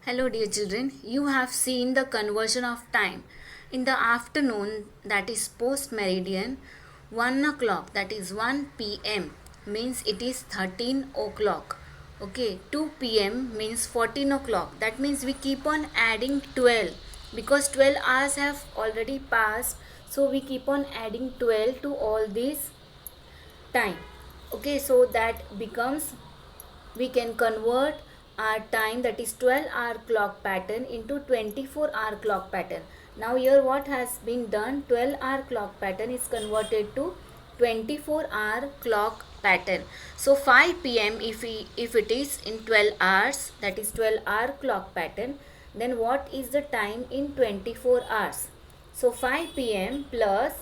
Hello, dear children. You have seen the conversion of time. In the afternoon, that is post meridian, 1 o'clock, that is 1 pm, means it is 13 o'clock. Okay, 2 pm means 14 o'clock. That means we keep on adding 12 because 12 hours have already passed. So we keep on adding 12 to all this time. Okay, so that becomes we can convert our time, that is 12-hour clock pattern, into 24-hour clock pattern. Now here what has been done, 12-hour clock pattern is converted to 24-hour clock pattern. So 5 p.m. if it is in 12 hours, that is 12-hour clock pattern, then what is the time in 24 hours? So 5 p.m. plus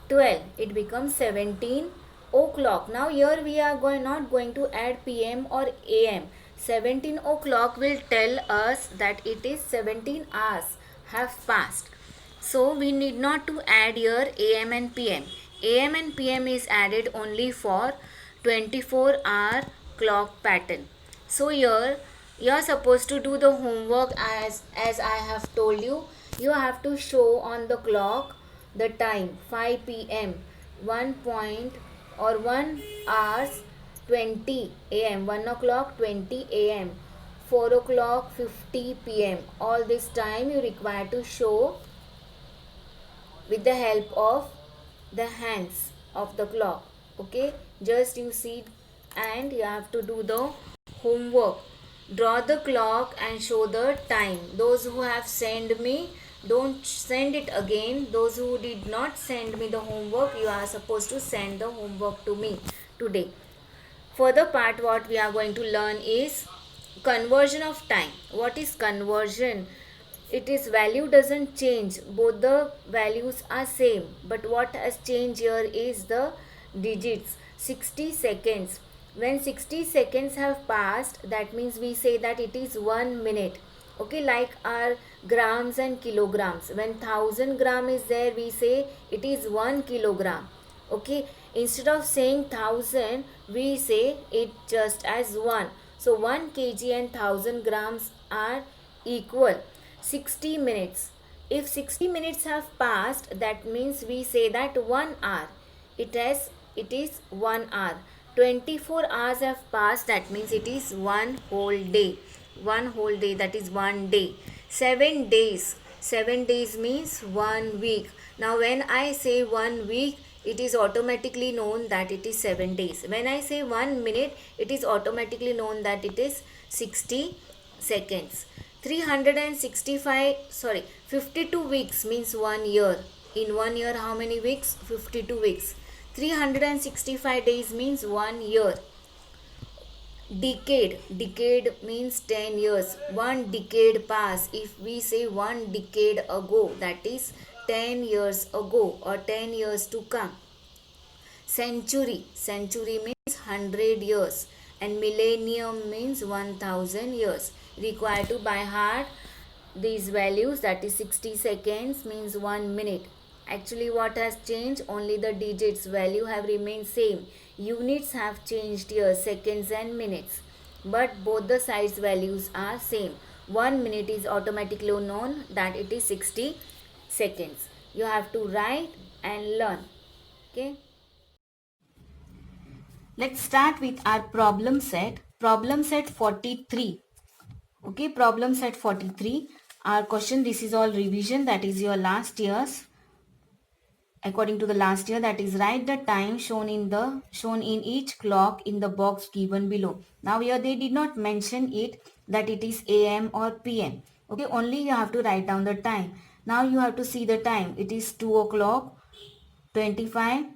12, it becomes 17 o'clock. Now here we are not going to add pm or am. 17 o'clock will tell us that it is 17 hours have passed. So we need not to add here am and pm. Am and pm is added only for 24-hour clock pattern. So here you are supposed to do the homework as I have told you. You have to show on the clock the time 5 p.m. 1 point or 1 hours 20 a.m. 1 o'clock 20 a.m. 4 o'clock 50 p.m. All this time you require to show with the help of the hands of the clock. Okay, just you see and you have to do the homework. Draw the clock and show the time. Those who have sent me, don't send it again. Those who did not send me the homework, you are supposed to send the homework to me today. Further part what we are going to learn is conversion of time. What is conversion? It is value doesn't change, both the values are same, but what has changed here is the digits. 60 seconds, when 60 seconds have passed, that means we say that it is 1 minute. Okay, like our grams and kilograms, when 1000 gram is there, we say it is 1 kilogram. Okay, instead of saying 1000, we say it just as 1. So 1 kg and 1000 grams are equal. 60 minutes, if 60 minutes have passed, that means we say that 1 hour, it is 1 hour. 24 hours have passed, that means it is one whole day. One whole day, that is 1 day. 7 days, 7 days means 1 week. Now when I say 1 week, it is automatically known that it is 7 days. When I say 1 minute, it is automatically known that it is 60 seconds. 365, sorry, 52 weeks means 1 year. In 1 year how many weeks? 52 weeks. 365 days means 1 year. Decade, decade means 10 years. One decade pass, if we say 1 decade ago, that is 10 years ago or 10 years to come. Century, century means 100 years, and millennium means 1000 years. Require to by heart these values, that is 60 seconds means 1 minute. Actually what has changed, only the digits value have remained same. Units have changed here, seconds and minutes, but both the sides values are same. 1 minute is automatically known that it is 60 seconds. You have to write and learn. Okay. Let's start with our problem set. Problem set 43. Okay, problem set 43. Our question, this is all revision, that is your last year's. According to the last year, that is write the time shown in each clock in the box given below. Now here they did not mention it that it is AM or PM. Okay, only you have to write down the time. Now you have to see the time. It is 2 o'clock 25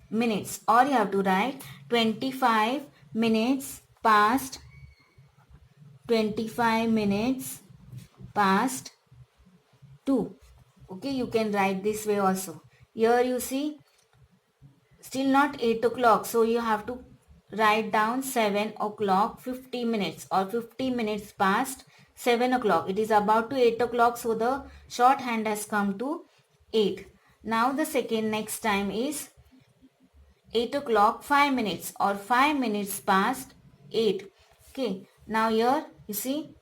minutes, or you have to write 25 minutes past 25 minutes past 2. Okay, you can write this way also. Here you see still not 8 o'clock, so you have to write down 7 o'clock 50 minutes or 50 minutes past 7 o'clock. It is about to 8 o'clock, so the shorthand has come to 8. Now the second next time is 8 o'clock 5 minutes or 5 minutes past 8. Okay, now here you see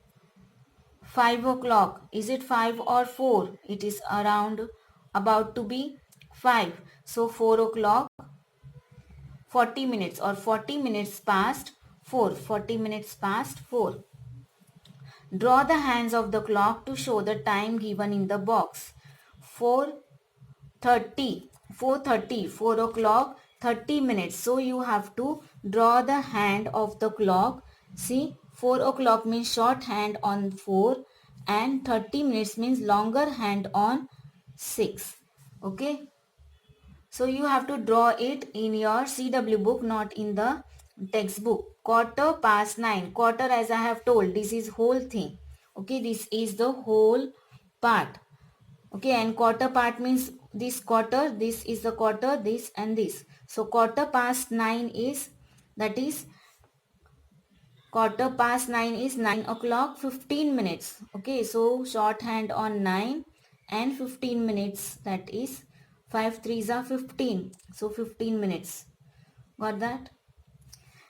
5 o'clock. Is it 5 or 4? It is around about to be 5. So 4 o'clock, 40 minutes or 40 minutes past 4. 40 minutes past 4. Draw the hands of the clock to show the time given in the box. 4:30, 4:30, 4 o'clock, 30 minutes. So you have to draw the hand of the clock. See, 4 o'clock means short hand on 4 and 30 minutes means longer hand on 6. Okay. So you have to draw it in your CW book, not in the textbook. Quarter past 9. Quarter, as I have told, this is whole thing. Okay, this is the whole part. Okay, and quarter part means this quarter, this is the quarter, this and this. So quarter past 9 is, that is, quarter past 9 is 9 o'clock 15 minutes. Okay, so shorthand on 9 and 15 minutes, that is 5 threes are 15. So 15 minutes. Got that?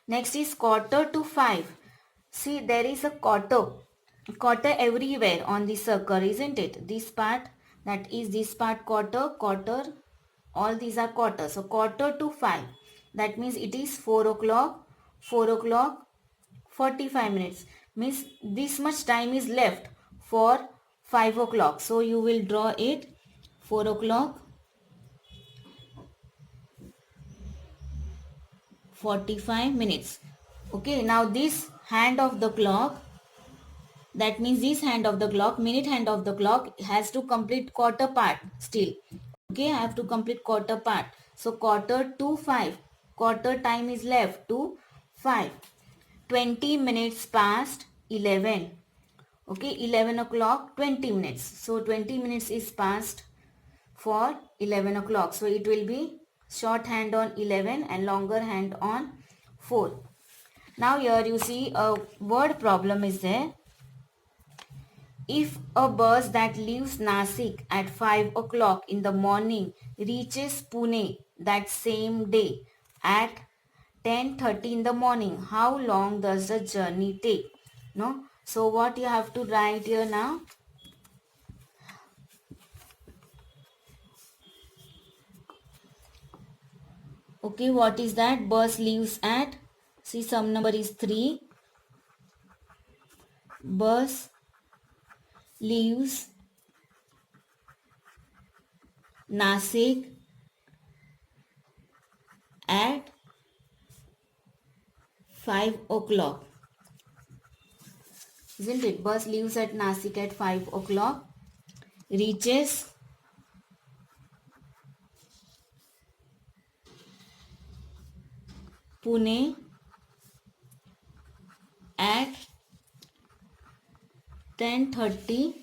Next is quarter to 5. See, there is a quarter everywhere on the circle, isn't it? This part, that is this part quarter, all these are quarters. So quarter to 5. That means it is 4 o'clock, 45 minutes. Means this much time is left for 5 o'clock. So you will draw it 4 o'clock, 45 minutes. Okay, now this hand of the clock, that means this hand of the clock, minute hand of the clock has to complete quarter part still. Okay, I have to complete quarter part. So quarter to 5. Quarter time is left to 5. 20 minutes past 11. Okay, 11 o'clock, 20 minutes. So 20 minutes is passed for 11 o'clock. So it will be short hand on 11 and longer hand on 4. Now here you see a word problem is there. If a bus that leaves Nasik at 5 o'clock in the morning reaches Pune that same day at 10:30 in the morning, how long does the journey take? No? So what you have to write here now? Okay, what is that? Bus leaves at, see, some number is 3. Bus leaves Nasik at 5 o'clock. Isn't it? Bus leaves at Nasik at 5 o'clock, reaches Pune at 10:30,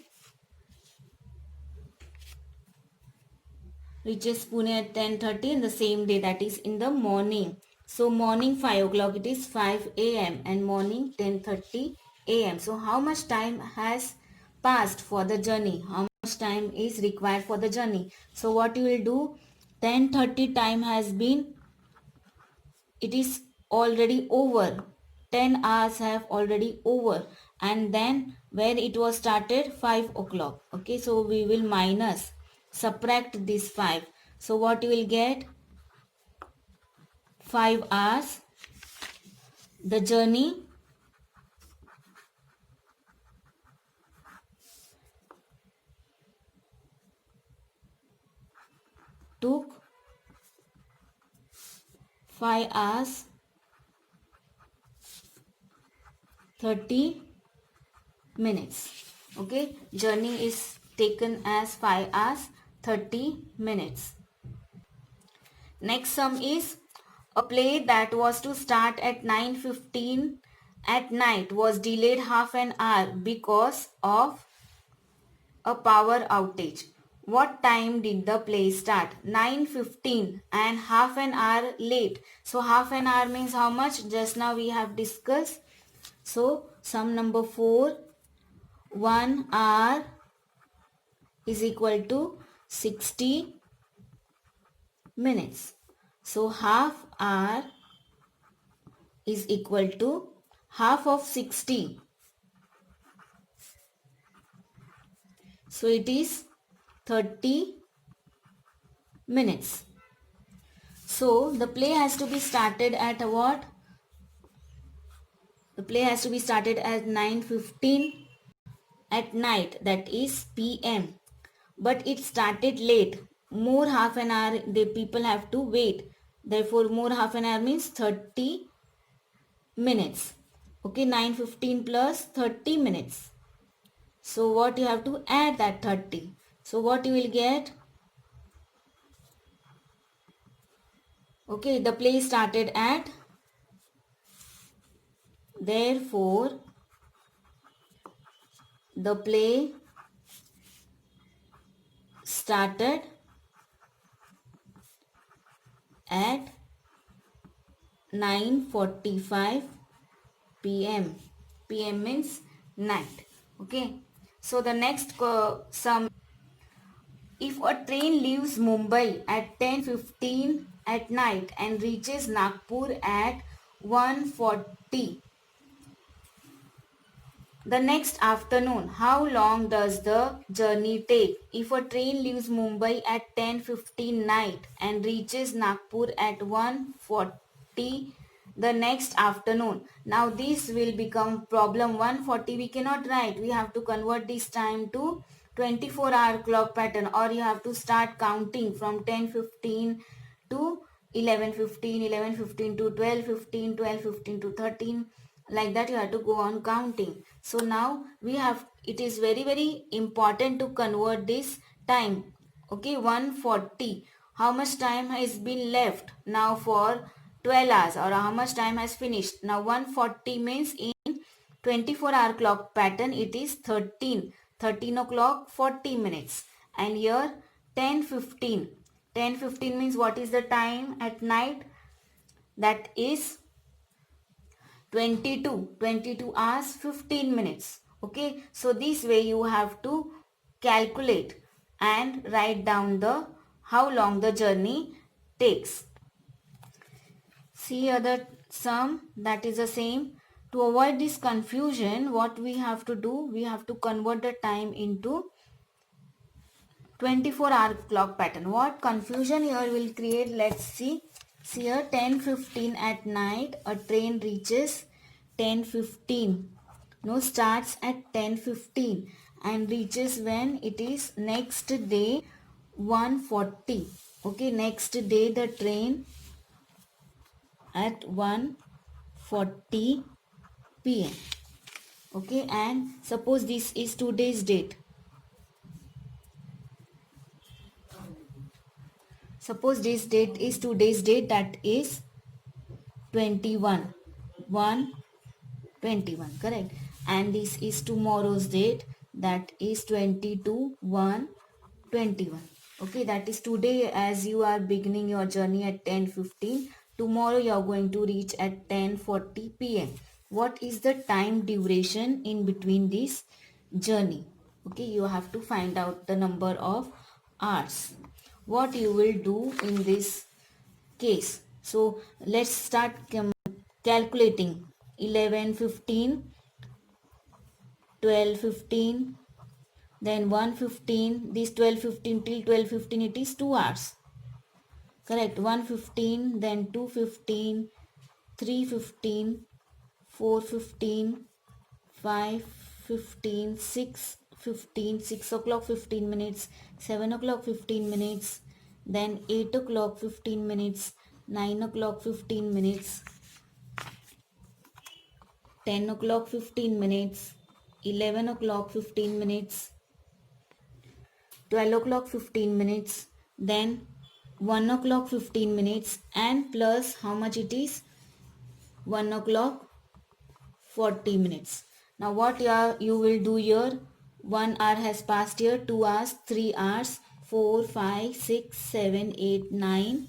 reaches Pune at 10:30 in the same day, that is in the morning. So morning 5 o'clock, it is 5 a.m. and morning 10:30 a.m. So how much time has passed for the journey? How much time is required for the journey? So what you will do? 10:30 time has been, it is already over. 10 hours have already over, and then where it was started 5 o'clock. Okay, so we will minus, subtract this 5. So what you will get? 5 hours. The journey took 5 hours 30 minutes. Okay, journey is taken as 5 hours 30 minutes. Next sum is, a play that was to start at 9:15 at night was delayed half an hour because of a power outage. What time did the play start? 9:15 and half an hour late. So half an hour means how much? Just now we have discussed. So sum number 4, 1 hour is equal to 60 minutes. So half hour is equal to half of 60. So it is 30 minutes. So the play has to be started at what? The play has to be started at 9:15 at night, that is PM. But it started late. More half an hour the people have to wait. Therefore more half an hour means 30 minutes. Okay, 9:15 plus 30 minutes. So what you have to add that 30. So what you will get? Okay, the play started at, therefore the play started at 9:45 p.m. PM means night. Okay. So the next sum, if a train leaves Mumbai at 10:15 at night and reaches Nagpur at 1:40 the next afternoon, how long does the journey take? If a train leaves Mumbai at 10:15 night and reaches Nagpur at 1:40 the next afternoon. Now this will become problem 1:40 we cannot write. We have to convert this time to 24-hour clock pattern, or you have to start counting from 10:15 to 11:15, 11:15 to 12:15, 12:15 to 13. Like that you have to go on counting. So now we have, it is very important to convert this time. Okay, 1:40. How much time has been left now for 12 hours, or how much time has finished? Now 1:40 means in 24-hour clock pattern it is 13 o'clock 40 minutes. And here 10:15. 10:15 means what is the time at night? That is 22 hours 15 minutes. Okay, so this way you have to calculate and write down the how long the journey takes. See here the sum, that is the same. To avoid this confusion, what we have to do, we have to convert the time into 24-hour clock pattern. What confusion here will create? Let's see. See here 10:15 at night a train reaches 10:15. No, starts at 10:15 and reaches when it is next day 1:40. Okay, next day the train at 1:40 p.m. Okay, and suppose this is today's date. Suppose this date is today's date, that is 21 1 21, correct, and this is tomorrow's date, that is 22 1 21. Okay, that is today, as you are beginning your journey at 10:15, tomorrow you are going to reach at 10:40 p.m. What is the time duration in between this journey? Okay, you have to find out the number of hours. What you will do in this case? So let's start calculating. 11:15, 12:15, then 1:15. This 12:15 till 12:15 it is 2 hours. Correct. 1:15, then 2:15, 3:15, 4:15, 5:15, 6:15, 6 o'clock 15 minutes, 7 o'clock 15 minutes, then 8 o'clock 15 minutes, 9 o'clock 15 minutes, 10 o'clock 15 minutes, 11 o'clock 15 minutes, 12 o'clock 15 minutes, then 1 o'clock 15 minutes, and plus how much it is? 1 o'clock 40 minutes. Now what you will do here? 1 hour has passed here, 2 hours, 3 hours, 4, 5, 6, 7, 8, 9,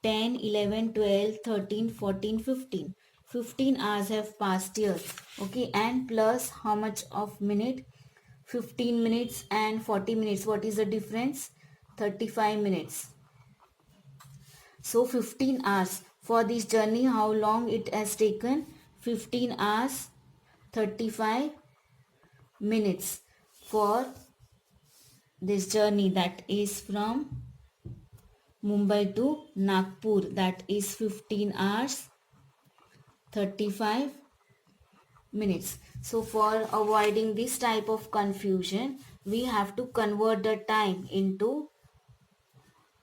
10, 11, 12, 13, 14, 15. 15 hours have passed here. Okay, and plus how much of minute? 15 minutes and 40 minutes. What is the difference? 35 minutes. So 15 hours. For this journey, how long it has taken? 15 hours 35 minutes for this journey, that is from Mumbai to Nagpur, that is 15 hours 35 minutes. So for avoiding this type of confusion, we have to convert the time into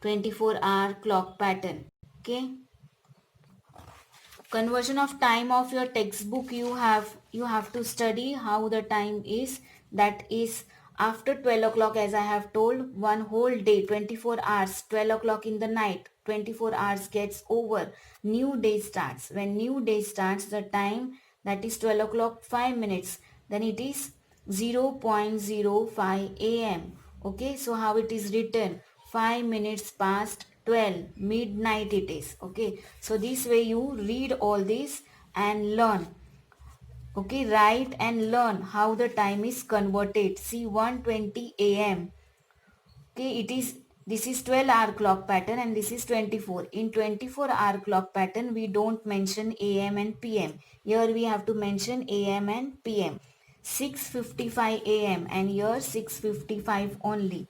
24-hour clock pattern. Okay, conversion of time of your textbook, you have to study how the time is. That is after 12 o'clock, as I have told, one whole day, 24 hours, 12 o'clock in the night, 24 hours gets over, new day starts. When new day starts, the time, that is 12 o'clock 5 minutes, then it is 0.05 am. Okay, so how it is written? 5 minutes past 12, midnight it is. Okay, so this way you read all this and learn. Okay, write and learn how the time is converted. See, 1:20 am. Okay, this is 12-hour clock pattern and this is 24. In 24-hour clock pattern, we don't mention am and pm. Here we have to mention am and pm. 6:55 am and here 6:55 only.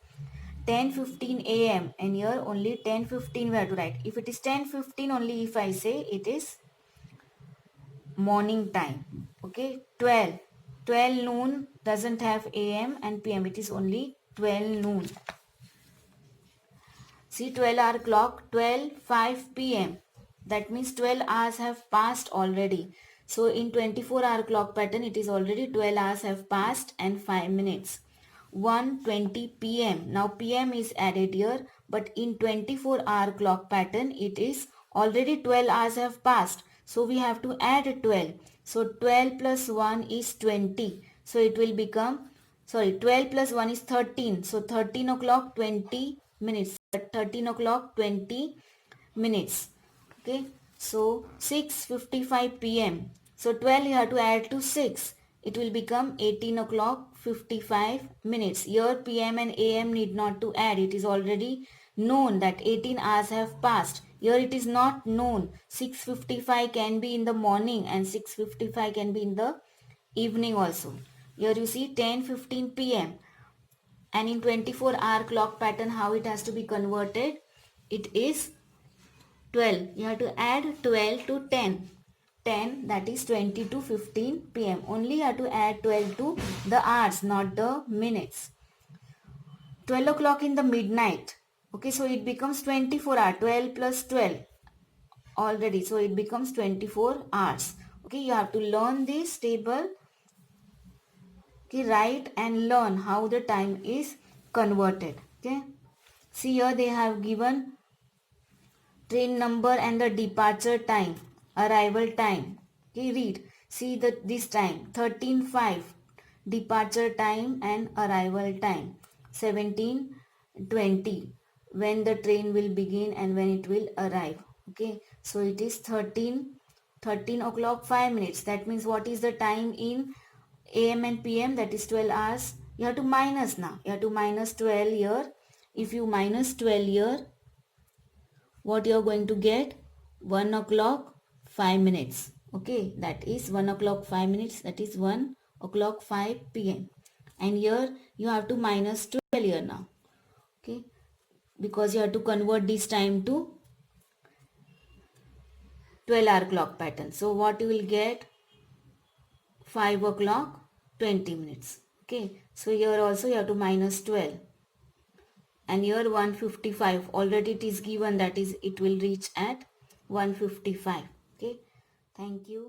10:15 am and here only 10:15 we have to write. If it is 10:15 only, if I say, it is morning time. Okay, 12 noon doesn't have am and pm, it is only 12 noon. See, 12-hour clock, 12:05 pm. That means 12 hours have passed already. So in 24-hour clock pattern, it is already 12 hours have passed and 5 minutes. 1:20 pm. Now pm is added here, but in 24-hour clock pattern, it is already 12 hours have passed. So we have to add 12. So 12 plus 1 is 20. So it will become, 12 plus 1 is 13. So 13 o'clock 20 minutes. 13 o'clock 20 minutes. Okay, so 6:55 pm. So 12 you have to add to 6. It will become 18 o'clock 55 minutes. Here pm and am need not to add. It is already known that 18 hours have passed. Here it is not known. 6:55 can be in the morning and 6:55 can be in the evening also. Here you see 10:15 pm. And in 24-hour clock pattern, how it has to be converted? It is 12. You have to add 12 to 10. 10, that is 20 to 15 pm. Only you have to add 12 to the hours, not the minutes. 12 o'clock in the midnight. Okay, so it becomes 24 hours. 12 plus 12 already. So it becomes 24 hours. Okay, you have to learn this table. Okay, write and learn how the time is converted. Okay, see here they have given train number and the departure time, arrival time. Okay, read. See this time 13:05 departure time and arrival time. 17:20 when the train will begin and when it will arrive. Okay, so it is 13 o'clock 5 minutes. That means what is the time in AM and PM? That is 12 hours. You have to minus now. You have to minus 12 here. If you minus 12 here, what you are going to get? 1 o'clock 5 minutes. Okay, that is 1 o'clock 5 minutes. That is 1 o'clock 5 PM. And here you have to minus 12 here now. Okay, because you have to convert this time to 12-hour clock pattern. So what you will get? 5 o'clock 20 minutes. Okay, so here also you have to minus 12. And here 1:55 already it is given, that is it will reach at 1:55. Okay, thank you.